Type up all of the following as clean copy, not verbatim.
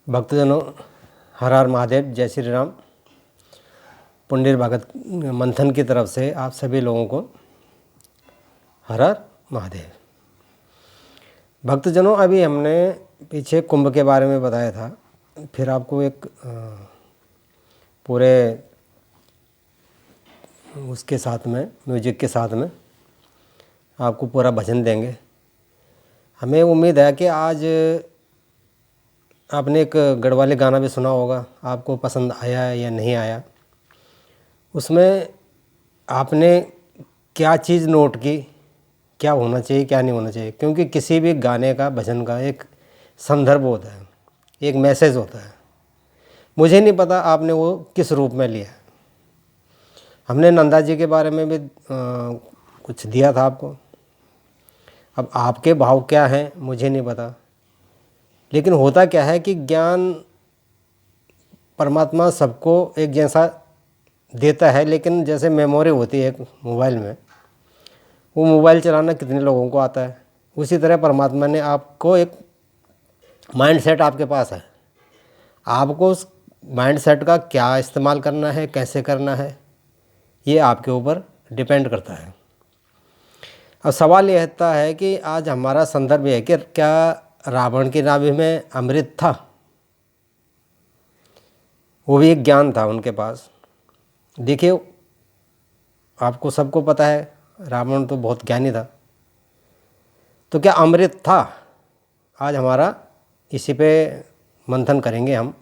भक्तजनों, हर हर महादेव, जय श्री राम। पुंडीर भगत मंथन की तरफ से आप सभी लोगों को हर हर महादेव। भक्तजनों, अभी हमने पीछे कुंभ के बारे में बताया था, फिर आपको एक पूरे उसके साथ में म्यूजिक के साथ में आपको पूरा भजन देंगे। हमें उम्मीद है कि आज आपने एक गढ़वाली गाना भी सुना होगा, आपको पसंद आया या नहीं आया। उसमें आपने क्या चीज़ नोट की, क्या होना चाहिए क्या नहीं होना चाहिए, क्योंकि किसी भी गाने का भजन का एक संदर्भ होता है, एक मैसेज होता है। मुझे नहीं पता आपने वो किस रूप में लिया। हमने नंदा जी के बारे में भी कुछ दिया था आपको। अब आपके भाव क्या हैं मुझे नहीं पता, लेकिन होता क्या है कि ज्ञान परमात्मा सबको एक जैसा देता है, लेकिन जैसे मेमोरी होती है एक मोबाइल में, वो मोबाइल चलाना कितने लोगों को आता है, उसी तरह परमात्मा ने आपको एक माइंड सेट आपके पास है। आपको उस माइंड सेट का क्या इस्तेमाल करना है, कैसे करना है, ये आपके ऊपर डिपेंड करता है। अब सवाल यह आता है कि आज हमारा संदर्भ है कि क्या रावण की नाभि में अमृत था? वो भी एक ज्ञान था उनके पास। देखिए, आपको सबको पता है रावण तो बहुत ज्ञानी था, तो क्या अमृत था? आज हमारा इसी पे मंथन करेंगे हम।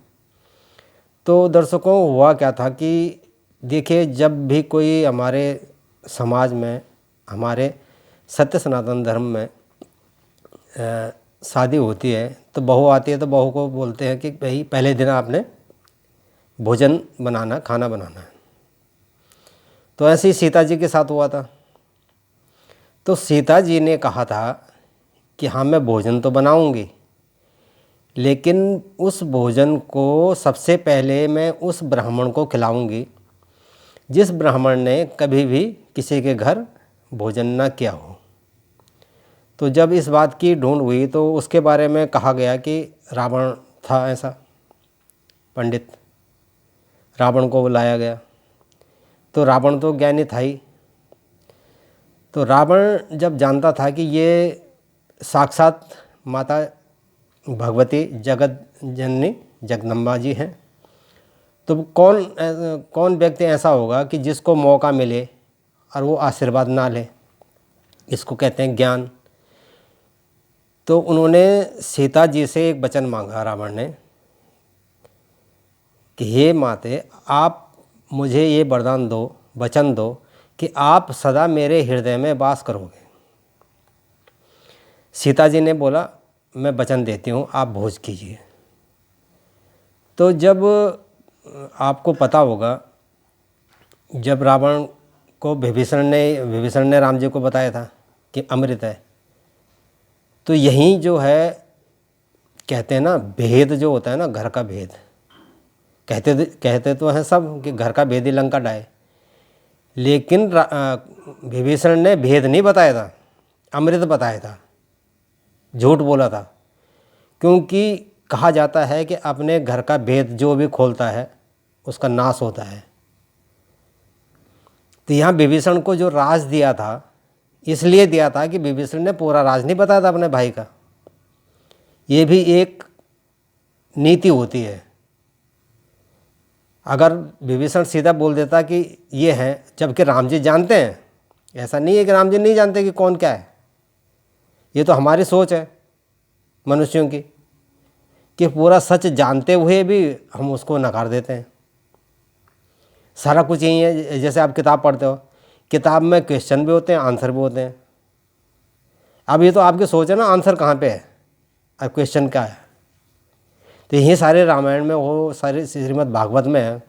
तो दर्शकों, हुआ क्या था कि देखिए, जब भी कोई हमारे समाज में, हमारे सत्य सनातन धर्म में शादी होती है तो बहू आती है, तो बहू को बोलते हैं कि भाई पहले दिन आपने भोजन बनाना, खाना बनाना है। तो ऐसे ही सीता जी के साथ हुआ था। तो सीता जी ने कहा था कि हाँ, मैं भोजन तो बनाऊंगी, लेकिन उस भोजन को सबसे पहले मैं उस ब्राह्मण को खिलाऊंगी जिस ब्राह्मण ने कभी भी किसी के घर भोजन ना किया हो। तो जब इस बात की ढूंढ हुई तो उसके बारे में कहा गया कि रावण था ऐसा पंडित, रावण को बुलाया गया। तो रावण तो ज्ञानी था ही। तो रावण जब जानता था कि ये साक्षात माता भगवती जगत जननी जगदम्बा जी हैं, तो कौन व्यक्ति ऐसा होगा कि जिसको मौका मिले और वो आशीर्वाद ना ले, इसको कहते हैं ज्ञान। तो उन्होंने सीता जी से एक वचन मांगा रावण ने कि हे माते, आप मुझे ये वरदान दो, वचन दो कि आप सदा मेरे हृदय में वास करोगे। सीता जी ने बोला, मैं वचन देती हूँ, आप भोज कीजिए। तो जब आपको पता होगा, जब रावण को विभीषण ने राम जी को बताया था कि अमृत है, तो यहीं जो है कहते हैं ना, भेद जो होता है ना, घर का भेद, कहते तो हैं सब कि घर का भेद ही लंका ढाए, लेकिन विभीषण ने भेद नहीं बताया था, अमृत बताया था, झूठ बोला था। क्योंकि कहा जाता है कि अपने घर का भेद जो भी खोलता है उसका नाश होता है। तो यहाँ विभीषण को जो राज दिया था, इसलिए दिया था कि विभीषण ने पूरा राज नहीं बताया था अपने भाई का। ये भी एक नीति होती है। अगर विभीषण सीधा बोल देता कि ये है, जबकि राम जी जानते हैं, ऐसा नहीं है कि राम जी नहीं जानते कि कौन क्या है। ये तो हमारी सोच है मनुष्यों की कि पूरा सच जानते हुए भी हम उसको नकार देते हैं। सारा कुछ यही है। जैसे आप किताब पढ़ते हो, किताब में क्वेश्चन भी होते हैं, आंसर भी होते हैं। अब ये तो आपकी सोच है ना, आंसर कहाँ पे है और क्वेश्चन क्या है। तो यही सारे रामायण में, वो सारे श्रीमद् भागवत में है,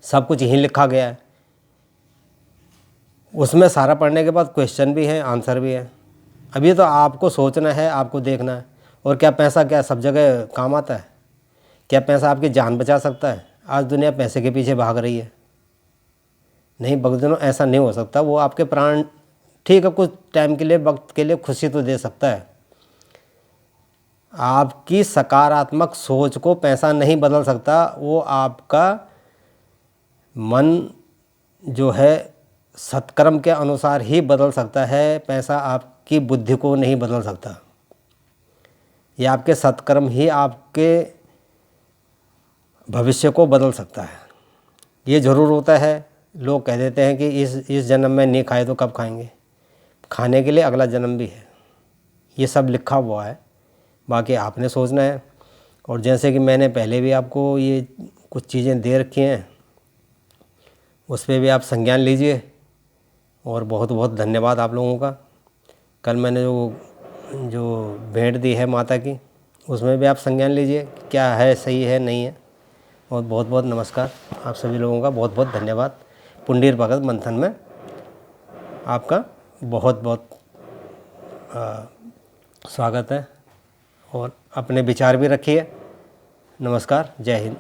सब कुछ यहीं लिखा गया है। उसमें सारा पढ़ने के बाद क्वेश्चन भी है, आंसर भी है। अब ये तो आपको सोचना है, आपको देखना है। और क्या पैसा क्या सब जगह काम आता है? क्या पैसा आपकी जान बचा सकता है? आज दुनिया पैसे के पीछे भाग रही है। नहीं भक्तजनों, ऐसा नहीं हो सकता। वो आपके प्राण, ठीक है, कुछ टाइम के लिए, वक्त के लिए खुशी तो दे सकता है, आपकी सकारात्मक सोच को पैसा नहीं बदल सकता, वो आपका मन जो है सत्कर्म के अनुसार ही बदल सकता है। पैसा आपकी बुद्धि को नहीं बदल सकता। ये आपके सत्कर्म ही आपके भविष्य को बदल सकता है। ये ज़रूर होता है, लोग कह देते हैं कि इस जन्म में नहीं खाए तो कब खाएंगे। खाने के लिए अगला जन्म भी है, ये सब लिखा हुआ है, बाकी आपने सोचना है। और जैसे कि मैंने पहले भी आपको ये कुछ चीज़ें दे रखी हैं, उस पर भी आप संज्ञान लीजिए। और बहुत बहुत धन्यवाद आप लोगों का। कल मैंने जो भेंट दी है माता की, उसमें भी आप संज्ञान लीजिए, क्या है, सही है, नहीं है। और बहुत बहुत नमस्कार आप सभी लोगों का, बहुत बहुत धन्यवाद। पुंडीर भगत मंथन में आपका बहुत बहुत स्वागत है। और अपने विचार भी रखिए। नमस्कार, जय हिंद।